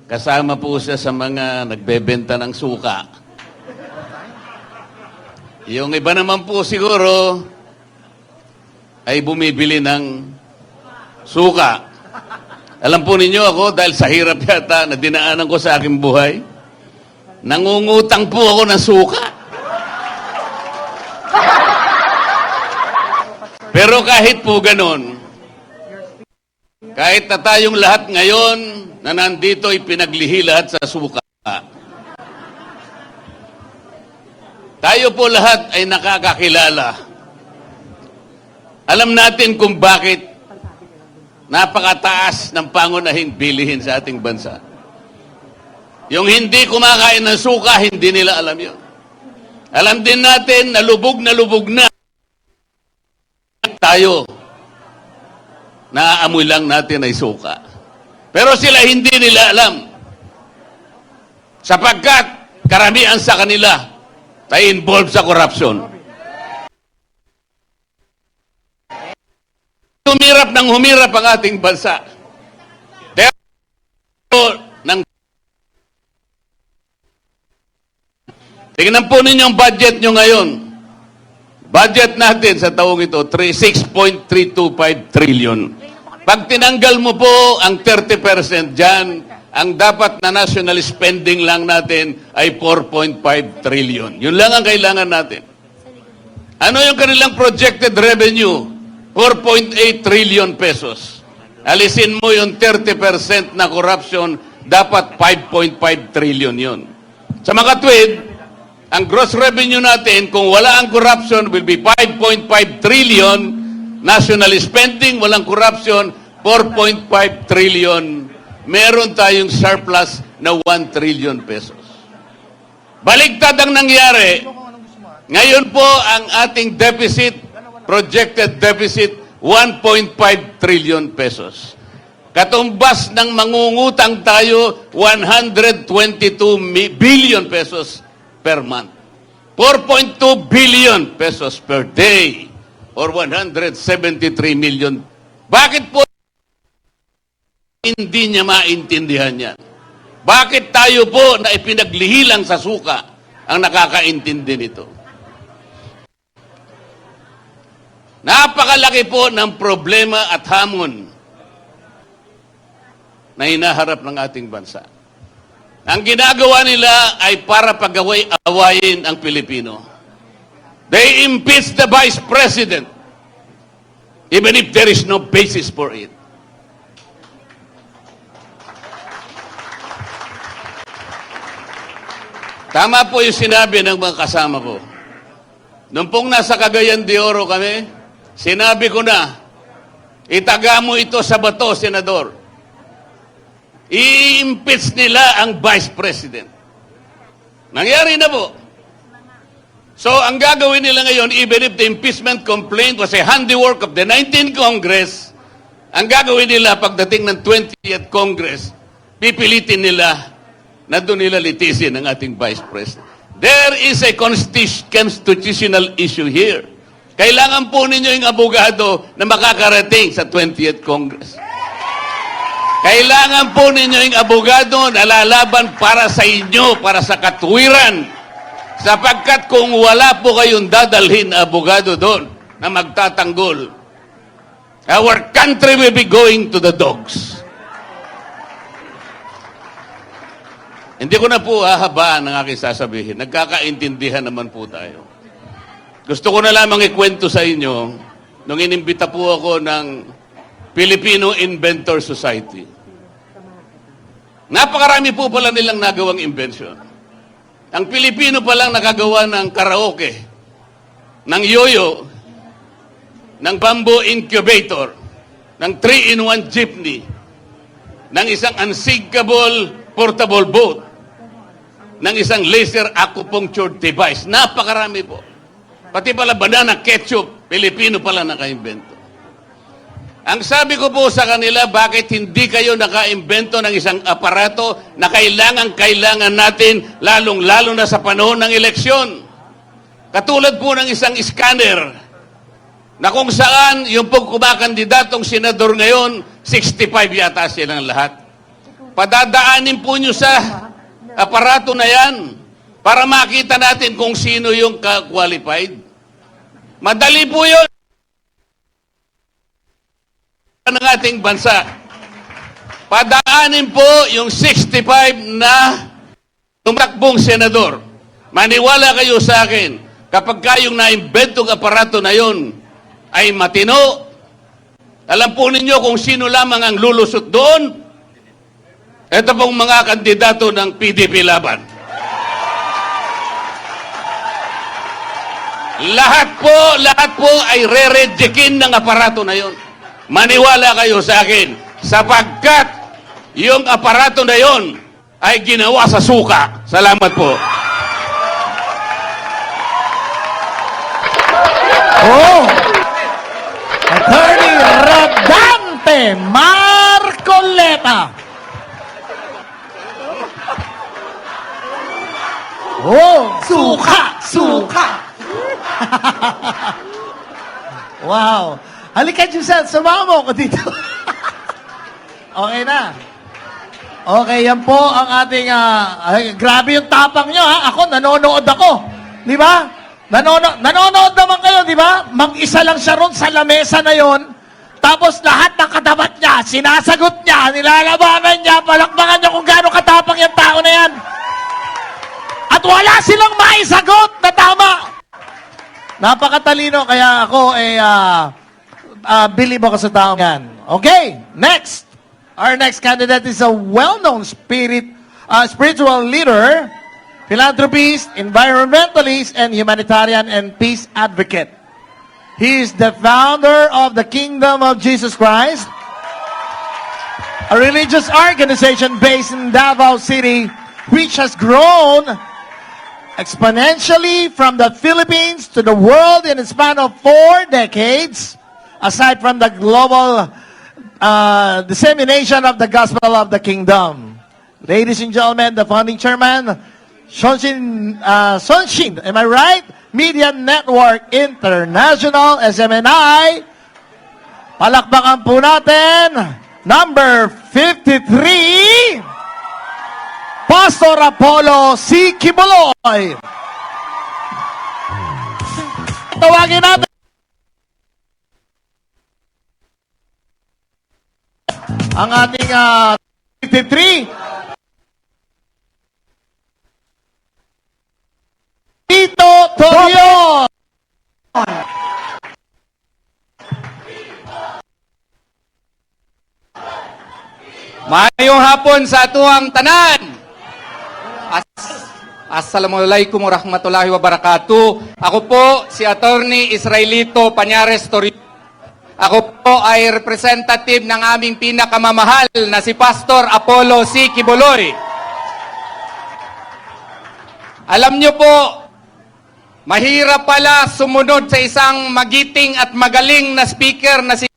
Kasama po siya sa mga nagbebenta ng suka. Yung iba naman po siguro ay bumibili ng suka. Alam po ninyo ako, dahil sa hirap yata na dinaanan ko sa aking buhay, nangungutang po ako ng suka. Pero kahit po ganon, kahit na tayong lahat ngayon na nandito ay pinaglihi lahat sa suka, tayo po lahat ay nakakakilala. Alam natin kung bakit napakataas ng pangunahing bilihin sa ating bansa. Yung hindi kumakain ng suka, hindi nila alam yun. Alam din natin na lubog na tayo. Naaamoy lang natin ay suka. Pero sila hindi nila alam. Sapagkat karamihan sa kanila ay involved sa corruption. Humirap ng humirap ang ating bansa. Tingnan po ninyo ang budget nyo ngayon. Budget natin sa taong ito, 6.325 trillion. Pag tinanggal mo po ang 30% dyan, ang dapat na national spending lang natin ay 4.5 trillion. Yun lang ang kailangan natin. Ano yung kanilang projected revenue? 4.8 trillion pesos. Alisin mo yung 30% na corruption, dapat 5.5 trillion yun. Sa mga tweet, ang gross revenue natin, kung wala ang corruption, will be 5.5 trillion. National spending, walang corruption, 4.5 trillion. Meron tayong surplus na 1 trillion pesos. Baligtad ang nangyari. Ngayon po, ang ating deficit, projected deficit, 1.5 trillion pesos. Katumbas ng mangungutang tayo, 122 billion pesos per month. 4.2 billion pesos per day or 173 million. Bakit po hindi niya maintindihan yan? Bakit tayo po na ipinaglihi lang sa suka ang nakakaintindi nito? Napakalaki po ng problema at hamon na hinaharap ng ating bansa. Ang ginagawa nila ay para pag-awayin ang Pilipino. They impeach the Vice President even if there is no basis for it. Tama po yung sinabi ng mga kasama ko. Nung pong nasa Cagayan de Oro kami, sinabi ko na, itaga mo ito sa bato, Senador. I-impeach nila ang Vice President. Nangyari na po. So, ang gagawin nila ngayon, even if the impeachment complaint was a handiwork of the 19th Congress, ang gagawin nila pagdating ng 20th Congress, pipilitin nila na doon nila litisin ang ating Vice President. There is a constitutional issue here. Kailangan po ninyo yung abogado na makakarating sa 20th Congress. Kailangan po ninyo yung abogado na lalaban para sa inyo, para sa katwiran. Sapagkat kung wala po kayong dadalhin na abogado doon na magtatanggol, our country will be going to the dogs. Hindi ko na po hahabaan ang aking sasabihin. Nagkakaintindihan naman po tayo. Gusto ko na lamang ikwento sa inyo nung inimbita po ako ng Filipino Inventor Society. Napakarami po pala nilang nagawang invention. Ang Pilipino pa lang nakagawa ng karaoke, ng yoyo, ng bamboo incubator, ng 3-in-1 jeepney, ng isang unsinkable portable boat, ng isang laser acupuncture device. Napakarami po. Pati pala banana ketchup, Pilipino pala naka-invento. Ang sabi ko po sa kanila, bakit hindi kayo naka-imbento ng isang aparato na kailangan natin, lalong-lalo na sa panahon ng eleksyon? Katulad po ng isang scanner na kung saan yung pong kumakandidatong senador ngayon, 65 yata silang lahat. padadaanin po nyo sa aparato na yan para makita natin kung sino yung qualified. Madali po yun ng ating bansa. Padaanin po yung 65 na tumakbong senador. Maniwala kayo sa akin, kapag kayong na-inventong aparato na yon ay matino, alam po ninyo kung sino lamang ang lulusot doon? Ito pong mga kandidato ng PDP laban. Lahat po ay re-rejectin ng aparato na yon. Maniwala kayo sa akin, sapagkat yung aparato na yon ay ginawa sa suka. Salamat po. Oh! Attorney Rodante Marcoleta. Oh, suka! Suka! Wow! Halika, Giselle, sumama mo ko dito. Okay na. Okay, yan po ang ating, grabe yung tapang nyo, ha? Ako, nanonood ako. Di ba? Nanonood naman kayo, di ba? Mag-isa lang siya ron sa lamesa na yon. Tapos lahat ng katapat niya, sinasagot niya, nilalabanan niya, palakpakan niya kung gaano katapang yung tao na yan. At wala silang maisagot na tama. Napakatalino, kaya ako, believe ako sa tao yan. Okay, next. Our next candidate is a well-known spiritual leader, philanthropist, environmentalist, and humanitarian and peace advocate. He is the founder of the Kingdom of Jesus Christ, a religious organization based in Davao City, which has grown exponentially from the Philippines to the world in a span of 4 decades, aside from the global dissemination of the gospel of the kingdom. Ladies and gentlemen, the founding chairman, Sonshin, am I right? Media Network International, SMNI. Palakpakan po natin, number 53, Pastor Apollo C. Kibuloy. Tawagin natin ang ating 53, Tito Torion. Mayong hapon sa atuang tanan. Assalamualaikum warahmatullahi wabarakatuh. Ako po si Attorney Israelito Pañares Torion. Ako po ay representative ng aming pinakamamahal na si Pastor Apollo C. Kibuloy. Alam niyo po, mahirap pala sumunod sa isang magiting at magaling na speaker na si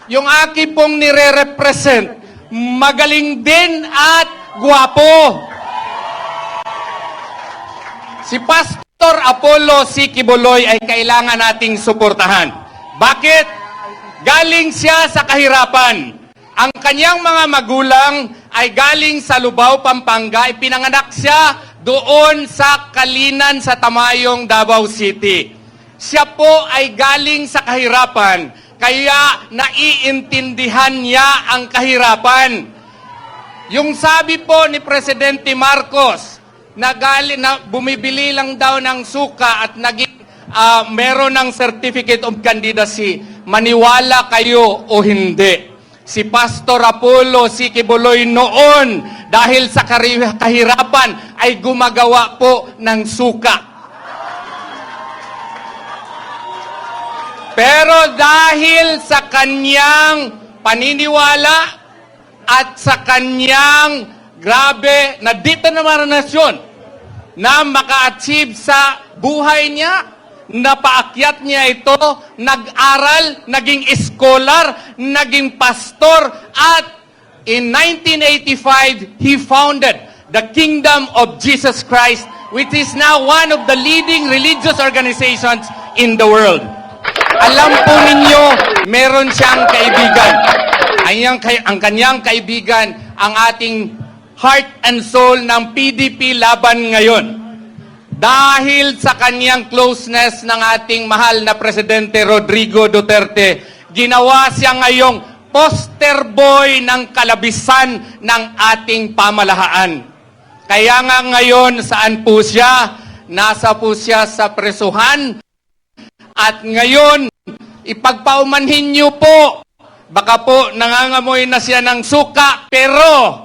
yung aking pong nire-represent, magaling din at gwapo. Si Pastor Apollo C. Kibuloy ay kailangan nating suportahan. Bakit? Galing siya sa kahirapan. Ang kanyang mga magulang ay galing sa Lubao, Pampanga. Ipinanganak siya doon sa Kalinan sa Tamayong, Davao City. Siya po ay galing sa kahirapan, kaya naiintindihan niya ang kahirapan. Yung sabi po ni Presidente Marcos na bumibili lang daw ng suka at naging meron ng certificate of candidacy, maniwala kayo o hindi. Si Pastor Apollo C. Kibuloy noon, dahil sa kahirapan, ay gumagawa po ng suka. Pero dahil sa kanyang paniniwala at sa kanyang grabe na determinasyon na maka-achieve sa buhay niya, napaakyat niya ito, nag-aral, naging scholar, naging pastor, at in 1985, he founded the Kingdom of Jesus Christ, which is now one of the leading religious organizations in the world. Alam po ninyo, meron siyang kaibigan. ang kanyang kaibigan, ang ating heart and soul ng PDP laban ngayon. Dahil sa kanyang closeness ng ating mahal na Presidente Rodrigo Duterte, ginawa siya ngayong poster boy ng kalabisan ng ating pamahalaan. Kaya nga ngayon, saan po siya? Nasa po siya sa presuhan. At ngayon, ipagpaumanhin niyo po, baka po nangangamoy na siya ng suka, pero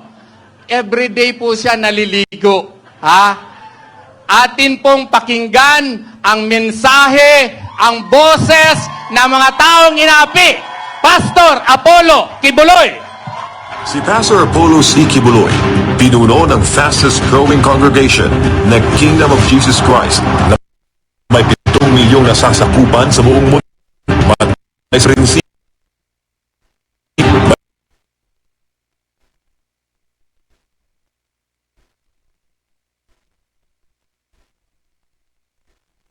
everyday po siya naliligo. Atin pong pakinggan ang mensahe, ang boses ng mga taong inapi. Pastor Apollo Kibuloy. Si Pastor Apollo C. Kibuloy, pinuno ng fastest growing congregation na Kingdom of Jesus Christ na may 7 milyong nasasakupan sa buong mundo. May prinsipyo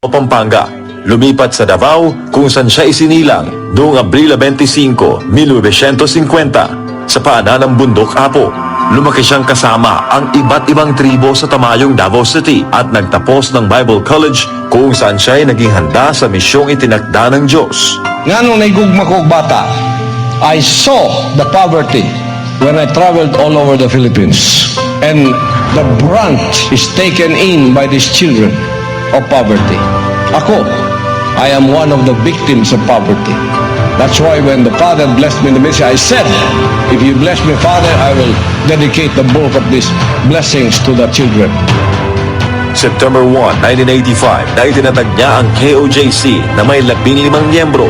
Pampanga. Lumipat sa Davao kung saan siya isinilang noong Abril 25, 1950 sa paanan ng Bundok Apo. Lumaki siyang kasama ang iba't ibang tribo sa Tamayong Davao City at nagtapos ng Bible College kung saan siya ay naging handa sa misyong itinakda ng Diyos. Nga nung naigugma ko bata, I saw the poverty when I traveled all over the Philippines. And the brunt is taken in by these children of poverty. Ako, I am one of the victims of poverty. That's why when the Father blessed me in the ministry, I said, if you bless me, Father, I will dedicate the bulk of these blessings to the children. September 1, 1985 na itinatag niya ang KOJC na may 15 miyembro.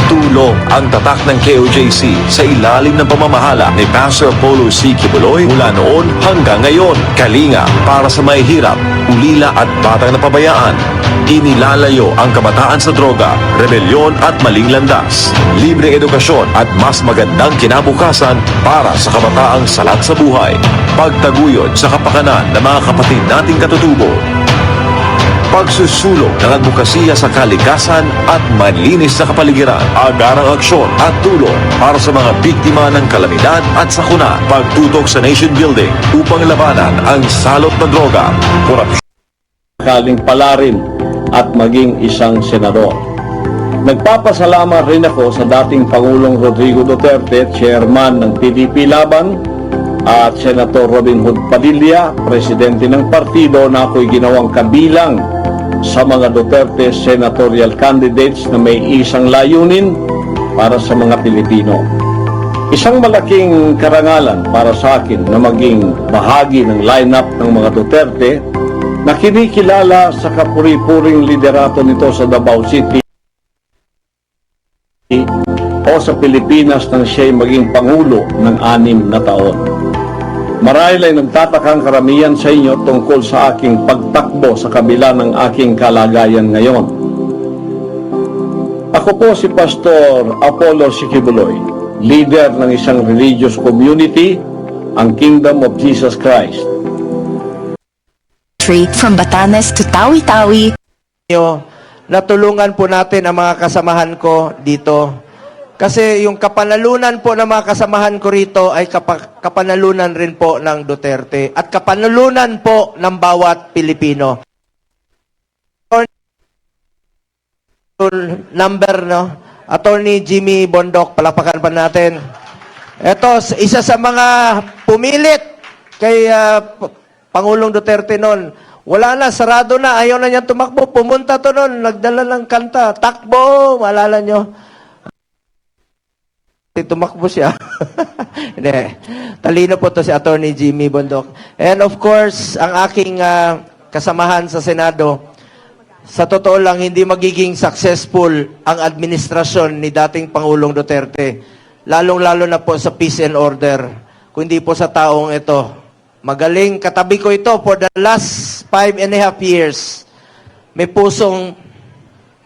Tulong ang tatak ng KOJC sa ilalim ng pamamahala ni Pastor Apollo C. Kibuloy mula noon hanggang ngayon. Kalinga para sa mahihirap, ulila at batang napabayaan. Inilalayo ang kabataan sa droga, rebelyon at maling landas. Libreng edukasyon at mas magandang kinabukasan para sa kabataang salat sa buhay. Pagtaguyod sa kapakanan ng mga kapatid nating katutubo. Pagsusulong ng advokasya sa kalikasan at malinis na kapaligiran, agarang aksyon at tulong para sa mga biktima ng kalamidad at sakuna, pagtutok sa nation building upang labanan ang salot na droga, korupsyon. Kaling palarin at maging isang senador. Nagpapasalamat rin ako sa dating Pangulong Rodrigo Duterte, chairman ng PDP Laban, at Senator Robin Hood Padilla, presidente ng partido na ako'y ginawang kabilang sa mga Duterte senatorial candidates na may isang layunin para sa mga Pilipino. Isang malaking karangalan para sa akin na maging bahagi ng lineup ng mga Duterte na kinikilala sa kapuri-puring liderato nito sa Davao City o sa Pilipinas nang siya'y maging Pangulo ng 6 na taon. Marahil ay nagtatakang karamihan sa inyo tungkol sa aking pagtakbo sa kabila ng aking kalagayan ngayon. Ako po si Pastor Apollo C. Kibuloy, leader ng isang religious community, ang Kingdom of Jesus Christ. From Batanes to Tawi-Tawi. Natulungan po natin ang mga kasamahan ko dito. Kasi yung kapanalunan po ng mga kasamahan ko rito ay kapanalunan rin po ng Duterte at kapanalunan po ng bawat Pilipino. Number, no? Attorney Jimmy Bondok, palakpakan pa natin. Ito, isa sa mga pumilit kay Pangulong Duterte noon. Wala na, sarado na, ayaw na niya tumakbo. Pumunta to noon, nagdala ng kanta, takbo, maalala nyo. Tumakbo siya. Hindi. Talino po to si Attorney Jimmy Bondok. And of course, ang aking kasamahan sa Senado, sa totoo lang, hindi magiging successful ang administrasyon ni dating Pangulong Duterte. Lalong-lalo na po sa peace and order. Kundi po sa taong ito. Magaling, katabi ko ito for the last 5.5 years. May pusong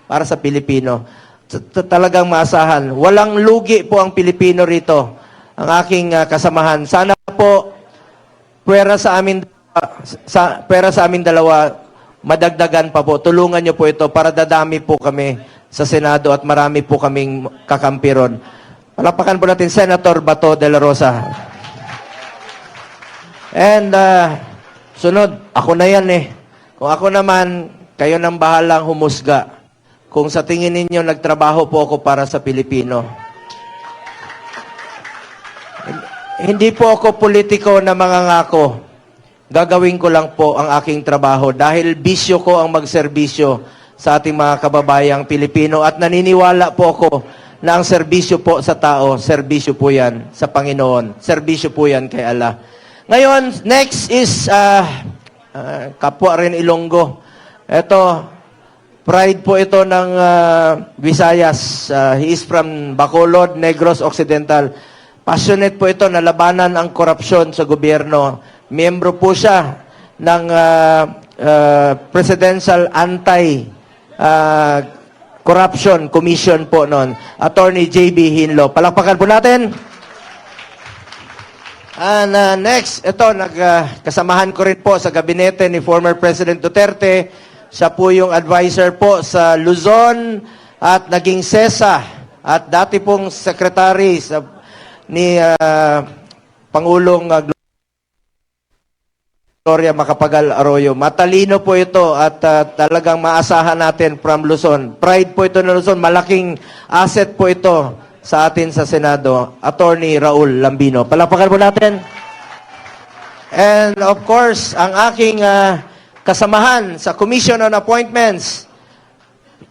para sa Pilipino. Talagang maasahan. Walang lugi po ang Pilipino rito. Ang aking kasamahan. Sana po pera sa amin dalawa madagdagan pa po. Tulungan niyo po ito para dadami po kami sa Senado at marami po kaming kakampi ron. Palakpakan po natin Senator Bato de la Rosa. And sunod, ako na yan eh. Kung ako naman, kayo nang bahalang humusga. Kung sa tingin ninyo nagtrabaho po ako para sa Pilipino. Hindi po ako politiko na mangangako. Gagawin ko lang po ang aking trabaho dahil bisyo ko ang magserbisyo sa ating mga kababayang Pilipino at naniniwala po ako na ang serbisyo po sa tao, serbisyo po yan sa Panginoon. Serbisyo po yan kay Allah. Ngayon, next is kapwa rin Ilonggo. Ito, pride po ito ng Visayas. He is from Bacolod, Negros Occidental. Passionate po ito na labanan ang korupsyon sa gobyerno. Miyembro po siya ng Presidential Anti-Corruption Commission po noon. Attorney J.B. Hinlo. Palakpakan po natin. And next, ito, kasamahan ko rin po sa gabinete ni former President Duterte. Siya po yung advisor po sa Luzon at naging SESA at dati pong secretary ni Pangulong Gloria Macapagal Arroyo. Matalino po ito at talagang maasahan natin from Luzon. Pride po ito ng Luzon. Malaking asset po ito sa atin sa Senado. Attorney Raul Lambino. Palakpakan po natin. And of course, ang aking kasamahan sa Commission on Appointments,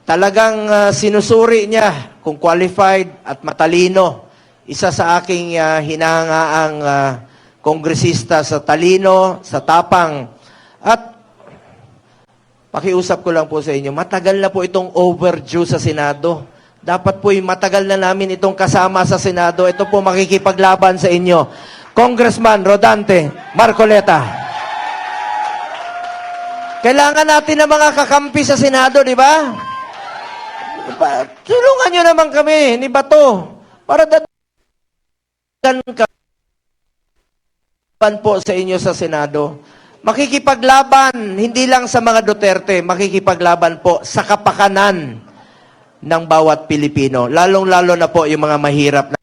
talagang sinusuri niya kung qualified at matalino. Isa sa aking hinahangaang kongresista sa talino, sa tapang. At pakiusap ko lang po sa inyo, matagal na po itong overdue sa Senado. Dapat po matagal na namin itong kasama sa Senado. Ito po makikipaglaban sa inyo. Congressman Rodante Marcoleta. Kailangan natin ng mga kakampi sa Senado, di ba? Tulungan nyo naman kami ni Bato para dagdagan po sa inyo sa Senado. Makikipaglaban, hindi lang sa mga Duterte, makikipaglaban po sa kapakanan ng bawat Pilipino. Lalong-lalo na po yung mga mahirap na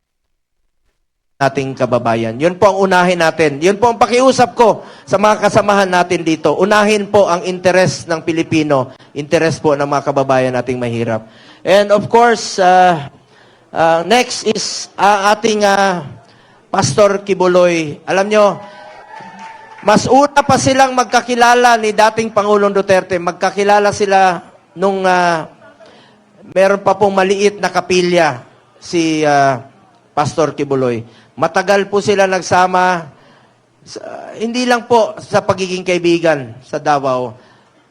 nating kababayan. Yun po ang unahin natin. Yun po ang pakiusap ko sa mga kasamahan natin dito. Unahin po ang interes ng Pilipino, interes po ng mga kababayan nating mahirap. And of course, next is ating Pastor Kibuloy. Alam nyo, mas una pa silang magkakilala ni dating Pangulong Duterte. Magkakilala sila nung meron pa pong maliit na kapilya si Pastor Kibuloy. Matagal po sila nagsama, hindi lang po sa pagiging kaibigan sa Davao,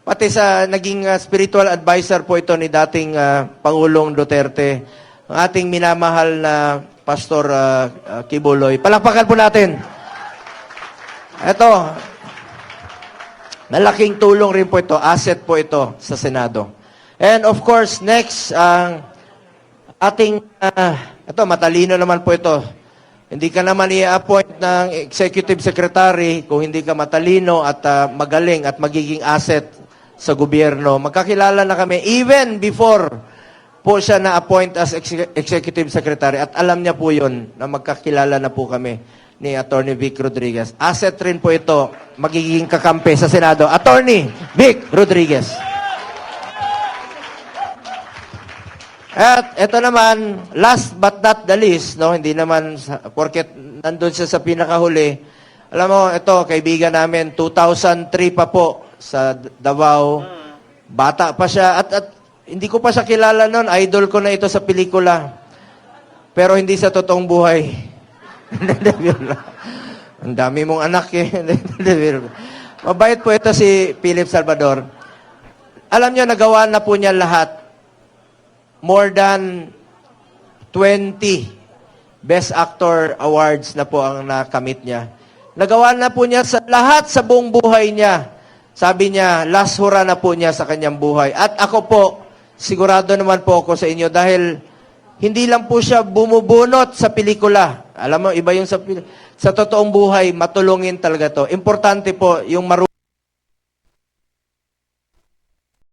pati sa naging spiritual advisor po ito ni dating Pangulong Duterte, ang ating minamahal na Pastor Kibuloy. Palakpakan po natin. Ito, malaking tulong rin po ito, asset po ito sa Senado. And of course, next, ating, ito, matalino naman po ito. Hindi ka naman i-appoint ng executive secretary kung hindi ka matalino at magaling at magiging asset sa gobyerno. Magkakilala na kami even before po siya na-appoint as executive secretary at alam niya po yun na magkakilala na po kami ni Attorney Vic Rodriguez. Asset rin po ito, magiging kakampi sa Senado. Attorney Vic Rodriguez. At ito naman, last but not the least, no, hindi naman, porket nandun siya sa pinakahuli, alam mo, ito, kaibigan namin, 2003 pa po sa Davao, bata pa siya, at hindi ko pa siya kilala noon, idol ko na ito sa pelikula, pero hindi sa totoong buhay. Ang dami mong anak eh. Mabait po ito si Philip Salvador. Alam niyo, nagawa na po niya lahat. More than 20 Best Actor Awards na po ang nakamit niya. Nagawa na po niya sa lahat sa buong buhay niya. Sabi niya, last hurrah na po niya sa kanyang buhay. At ako po, sigurado naman po ako sa inyo dahil hindi lang po siya bumubunot sa pelikula. Alam mo, iba yung sa totoong buhay, matulungin talaga to. Importante po yung